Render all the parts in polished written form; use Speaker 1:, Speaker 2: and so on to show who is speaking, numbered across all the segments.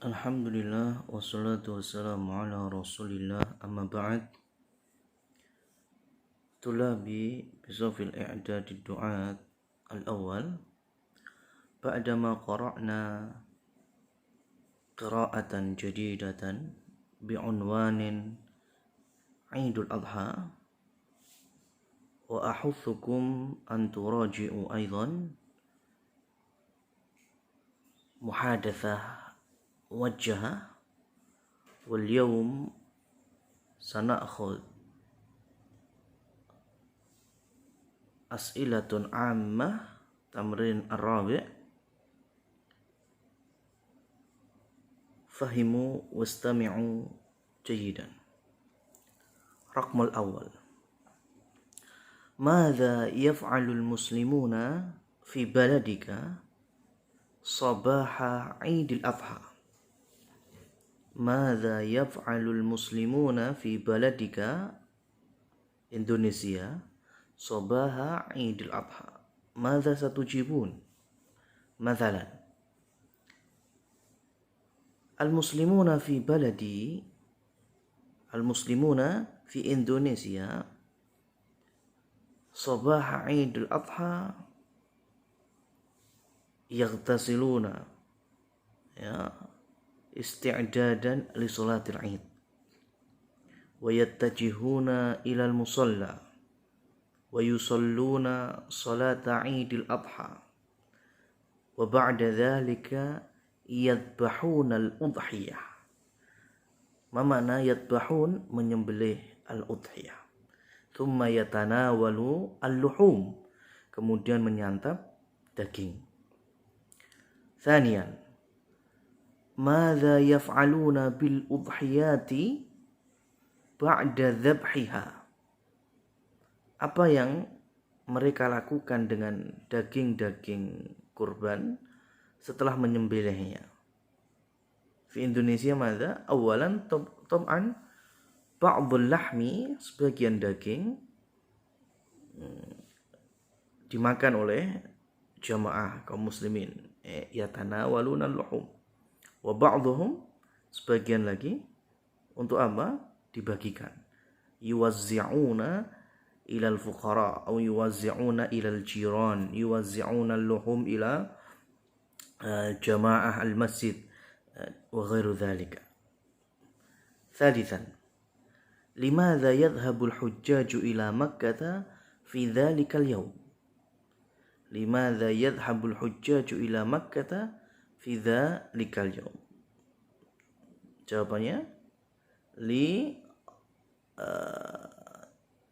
Speaker 1: Alhamdulillah wassalatu wassalamu ala rasulillah amma ba'd. Tulabi bisawfil i'dad ad-du'at al-awwal ba'dama qara'na qira'atan jadidatan bi'unwanin Eidul Adha wa ahuthukum an turaji'u aidan muhadathah wajah wal yawm sana'khud as'ilatun ammah tamrin ar-rabi' fahimu wastami'u jayidan. Raqmul awal, madza yaf'alul muslimuna fi baladika sabaha Eidil Adha? Madza yaf'alul muslimuna fi baladika Indonesia sabaha Eidil Adha? Madza satujibun? Mathalan, al-muslimuna fi baladi, al-muslimuna fi Indonesia sabaha Eidil Adha yaghtasiluna isti'dadan li salatil Eid wa yattajihuna ila al-musalla wa yusalluna salata Eidil Adha wa ba'da dhalika yadbahuna al-udhiyah. Ma makna yadbahun? Menyembelih al-udhiyah. Thumma yatanawalu al-luhum, kemudian menyantap daging. Thaniyan, madza yaf'aluna bil udhiyati ba'da dzabhiha? Apa yang mereka lakukan dengan daging-daging kurban setelah menyembelihnya? Di Indonesia madza? Awalan tab'an ba'dul lahmi, sebagian daging dimakan oleh jamaah kaum muslimin, yatanawaluna al-luhum, wa ba'dhum, sebagian lagi untuk apa? Dibagikan. Yuwazzi'una ilal fuqara atau yuwazzi'una ilal jiran, yuwazzi'una al-luhum ila jamaah al-masjid wa ghairu dhalika. Thalithan, limadha yadhhabu al-hujjaju ila Makkah fi dhalika al-yawm? Limadha yadhhabu al-hujjaju ila Makkah fi dhalika al-yawm? Jawabannya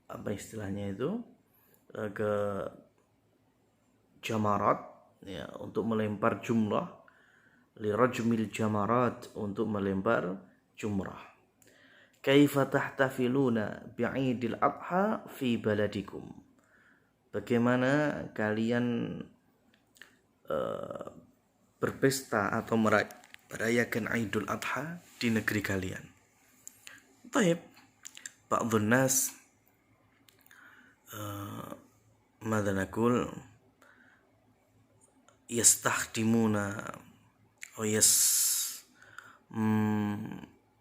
Speaker 1: apa istilahnya itu, ke jamarat, ya, untuk melempar jumrah, li rajmil jamarat, untuk melempar jumrah. Kaifa tahtafiluna bi'idil adha fi baladikum? Bagaimana kalian berpesta atau merayakan Idul Adha di negeri kalian? Taib, ba'dhun nas madza naqul yastakhdimuna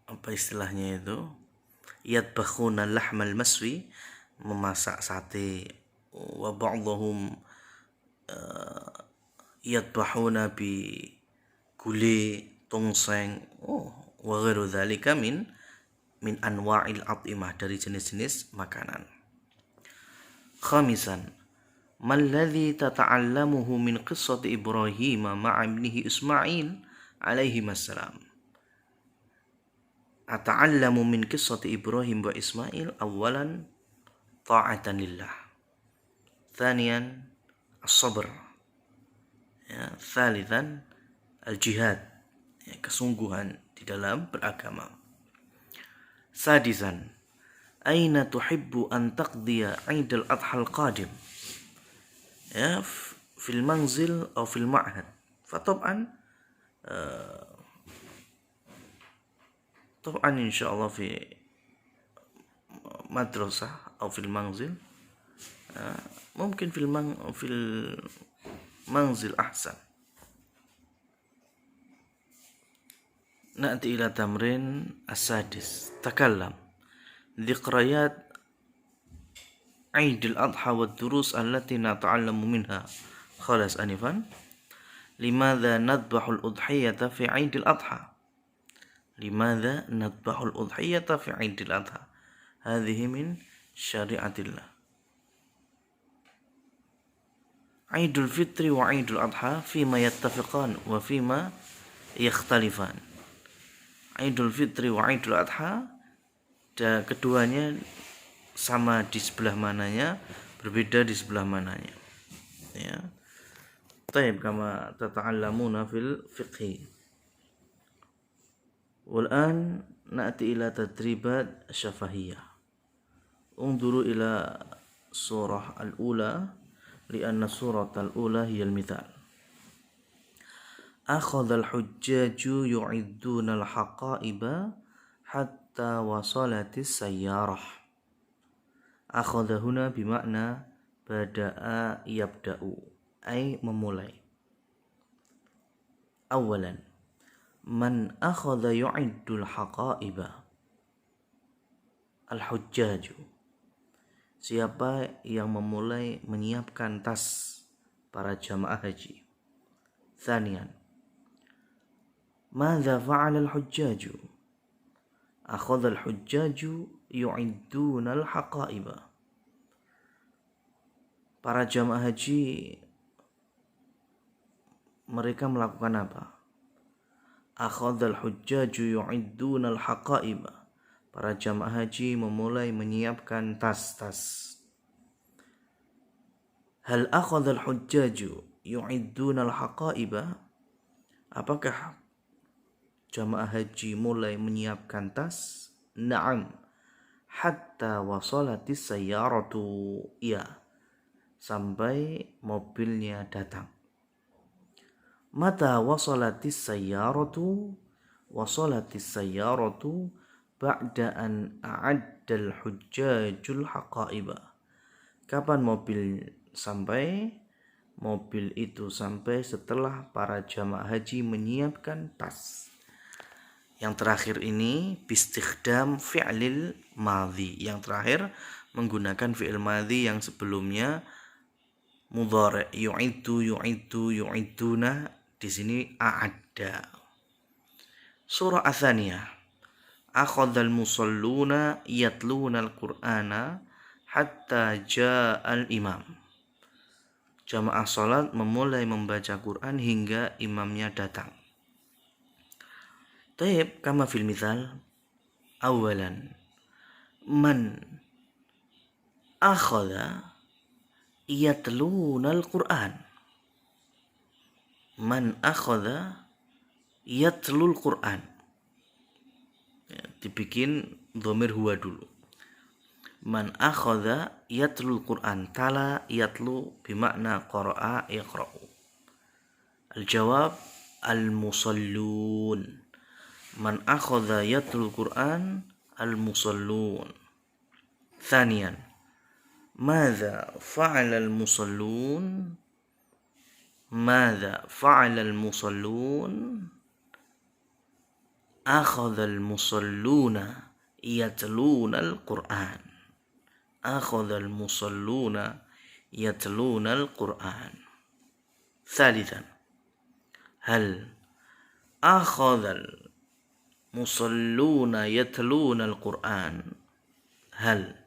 Speaker 1: apa istilahnya itu, yadbakhuna lahmal maswi, memasak sate, wa ba'dhum yadbahuna bi gule, tongseng, wa ghairu dzalika min anwa'il at'imah, dari jenis-jenis makanan. Khamisan, malladhi tata'allamuhu min qissati Ibrahim ma'a ibnihi Ismail alaihi assalam? Ata'allamu min qissati Ibrahim wa Ismail awalan ta'atan lillah, thaniyan as-sabr, thalithan al-jihad, kesungguhan di dalam beragama. Sadisan, aina tuhibbu an taqdiya Eidul Adha al-qadim? Fil manzil atau fil ma'had? Fatab'an insyaallah fi madrasah atau fil manzil, mungkin fil manzil ahsan. نأتي إلى تمرين السادس. تكلم. ذكريات عيد الأضحى والدروس التي نتعلم منها. خلاص آنفا. لماذا نذبح الأضحية في عيد الأضحى؟ لماذا نذبح الأضحية في عيد الأضحى؟ هذه من شريعة الله. عيد الفطر وعيد الأضحى فيما يتفقان وفيما يختلفان. عيد الفطر وعيد الأضحى, keduanya sama di sebelah mananya, berbeda di sebelah mananya. Ya. طيب كما تتعلمون في الفقه. والآن نأتي إلى تدريبات شفهية. انظروا إلى السورة الأولى لأن السورة الأولى هي المثال. أخذ الحجاج يعدون الحقائب حتى وصلت السيارة. أخذ هنا بمعنى بدأ يبدأ أي memulai. أولا من أخذ يعد الحقائب. الحجاج, siapa yang memulai menyiapkan tas para jamaah haji. ثانيا ماذا فعل الحجاج. أخذ الحجاج يعدون الحقائب. Para jamaah haji mereka melakukan apa? Akhadhal hujjaju yu'idduna al-haqaib. Para jamaah haji memulai menyiapkan tas-tas. Hal akhadhal hujjaju yu'idduna al-haqaib? Apakah jamaah haji mulai menyiapkan tas? Na'am. Hatta wasalatis sayyaratu. Ya, sampai mobilnya datang. Mata wasalatis sayyaratu. Wasalatis sayyaratu ba'da an a'addal hujjajul haqaiba. Kapan mobil sampai? Mobil itu sampai setelah para jamaah haji menyiapkan tas. Yang terakhir ini bistikhdam fi'lil madhi. Yang terakhir menggunakan fi'il madhi yang sebelumnya mudhari', yu'iddu, yu'iddu, yu'idduna. Di sini a'adda. Surah Ats-Tsaniyah. Akhadhal musalluna yatluna al-Qur'ana hatta ja'al imam. Jamaah salat memulai membaca Quran hingga imamnya datang. Taib kama fil mithal. Awalan man akhadha yatluna al-Qur'an. Man akhadha yatlul Qur'an. Ya, dibikin dhamir huwa dulu. Man akhadha yatlul Qur'an. Tala yatlu bimakna qara'a yaqra'u. Al-jawab al-musallun. Man akhadha yatlul Qur'an al-musallun. Thaniyan madza fa'ala al-musallun. Madza fa'ala al-musallun. Akhadha al-musalluna yatluna al-Qur'an. Akhadha al-musalluna yatluna al-Qur'an. Thalithan hal akhadha al-musalluna yatluna al-Qur'an. Hal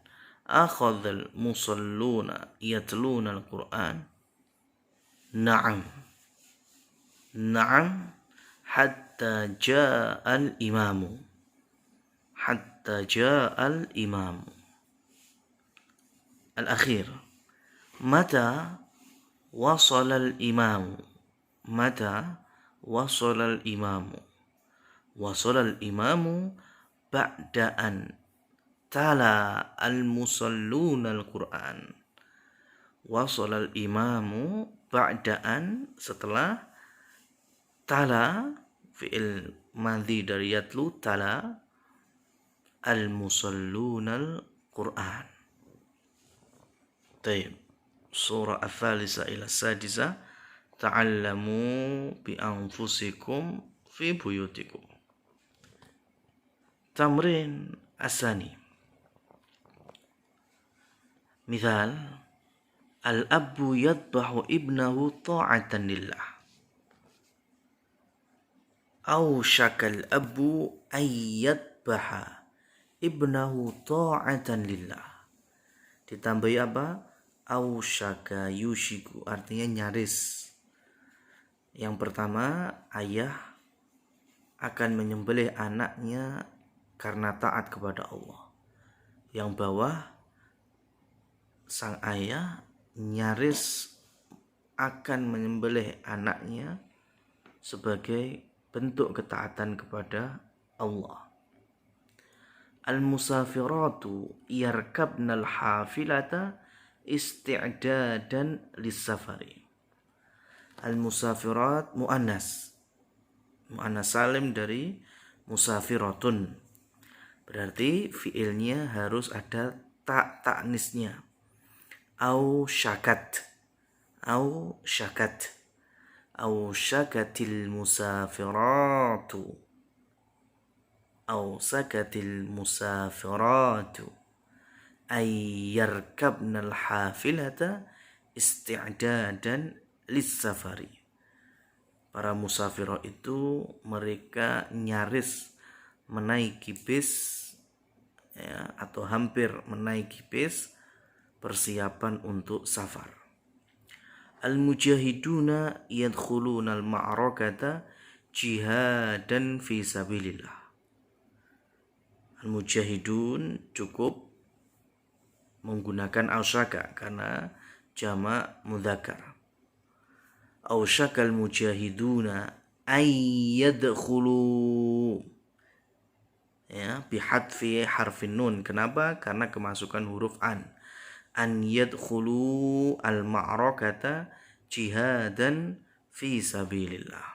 Speaker 1: akhadha al-musalluna yatluna al-Qur'an. Na'am. Na'am hatta ja'a al-imamu. Hatta ja'a al-imamu. Al-akhir. Mata wasala al-imamu. Mata wasala al-imamu. Wasala al-imamu ba'da an tala al-musalluna al-Qur'an. Wasala al-imamu ba'daan setelah tala fi'il madhi dari yatlu tala al-musalluna al-Qur'an. Taib. Surah Ats-Tsalitsah ila As-Sadisah. Ta'allamu bi anfusikum fi buyutikum. Tamrin asani. Misal, al-abbu yadbahu ibnahu ta'atan lillah. Aw syakal abu ayyadbaha ibnahu ta'atan lillah. Ditambahi apa? Aw syaka yushiku, artinya nyaris. Yang pertama, ayah akan menyembelih anaknya karena taat kepada Allah. Yang bawah, sang ayah nyaris akan menyembelih anaknya sebagai bentuk ketaatan kepada Allah. Al-musafiratu yarkabnal hafilata isti'dadan lis-safari. Al-musafirat muannas. Muannas salim dari musafiratun. Berarti fiilnya harus ada ta'nisnya. Au syakat. Au syakat. Au syakatil musafiratu. Au sakatil musafiratu. Ay yarkabnal hafilata isti'dadan lis-safari. Para musafirah itu mereka nyaris menaiki bis, ya, atau hampir menaiki bis persiapan untuk safar. Al-mujahiduna yadkhuluna al-ma'rakata jihadan fi sabilillah. Al-mujahidun cukup menggunakan ausyaka karena jamak mudzakkar. Ausyakal mujahiduna ayyadkhulu, ya, bihadfi harfin nun. Kenapa? Karena kemasukan huruf an yadkhulu al-ma'rakata jihadan fi sabilillah.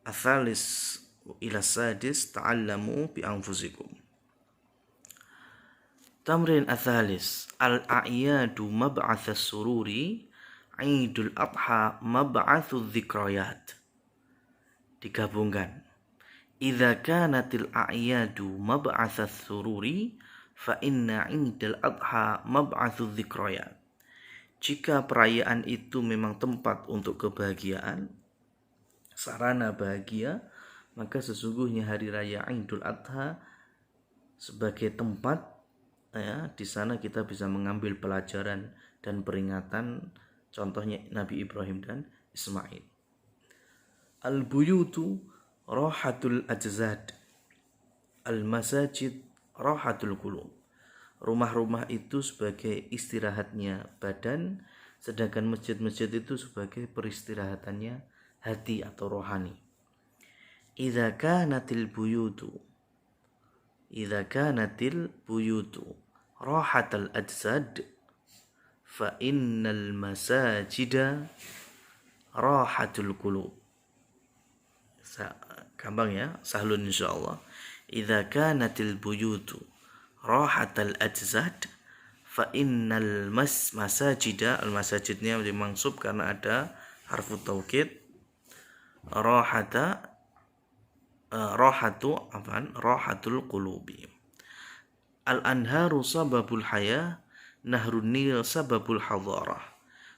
Speaker 1: Atsalis ila sadis ta'allamu bi anfusikum. Tamrin atsalis, al-a'yadu mab'athas sururi, Idul Adha mab'athudz dzikrayat. Digabungkan. Idza kanatil a'yadu mab'athas sururi fa inna 'indal adha mab'athudz dzikrayat. Jika perayaan itu memang tempat untuk kebahagiaan, sarana bahagia, maka sesungguhnya hari raya Idul Adha sebagai tempat, ya, di sana kita bisa mengambil pelajaran dan peringatan, contohnya Nabi Ibrahim dan Ismail. Al-buyutu rahatul ajzad, al-masajid rahatul qulub. Rumah-rumah itu sebagai istirahatnya badan, sedangkan masjid-masjid itu sebagai peristirahatannya hati atau rohani. Idza kanatil buyutu rahatal ajzad fa innal masajida rahatul qulub. Gampang ya, sahlun insyaallah. Idza kanatil buyutu rahatal ajzad fa innal masajida, al-masajidnya dimansub karena ada harfu taukid. Rahatul qulubi. Al-anharu sababul haya, nahrun nil sababul hadarah.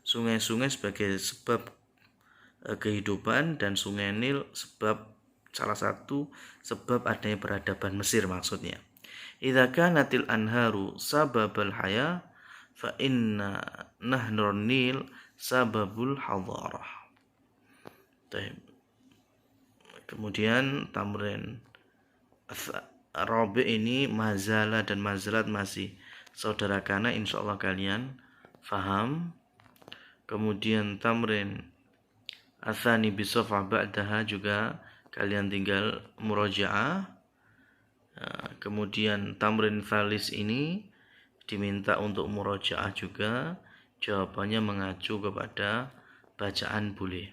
Speaker 1: Sungai-sungai sebagai sebab kehidupan, dan sungai Nil salah satu sebab adanya peradaban Mesir maksudnya. Idza kanatil anharu sababul haya fa inna nahrun nil sababul hadarah. Kemudian tamrin Rabi ini mazala dan mazrat masih saudara kana, insyaallah kalian faham. Kemudian tamrin atsani bisafah ba'daha juga kalian tinggal murajaah. Kemudian tamrin tsalis ini diminta untuk murajaah juga, jawabannya mengacu kepada bacaan boleh.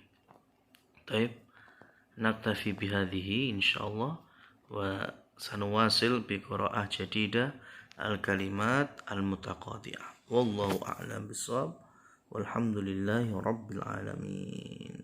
Speaker 1: Baik, naktafi bihadhihi insyaallah, wa sanuwasil bi qiraa'ah jadidah al-kalimat al-mutaqadhi'ah. Wallahu a'lam bissawab. Walhamdulillahi rabbil alamin.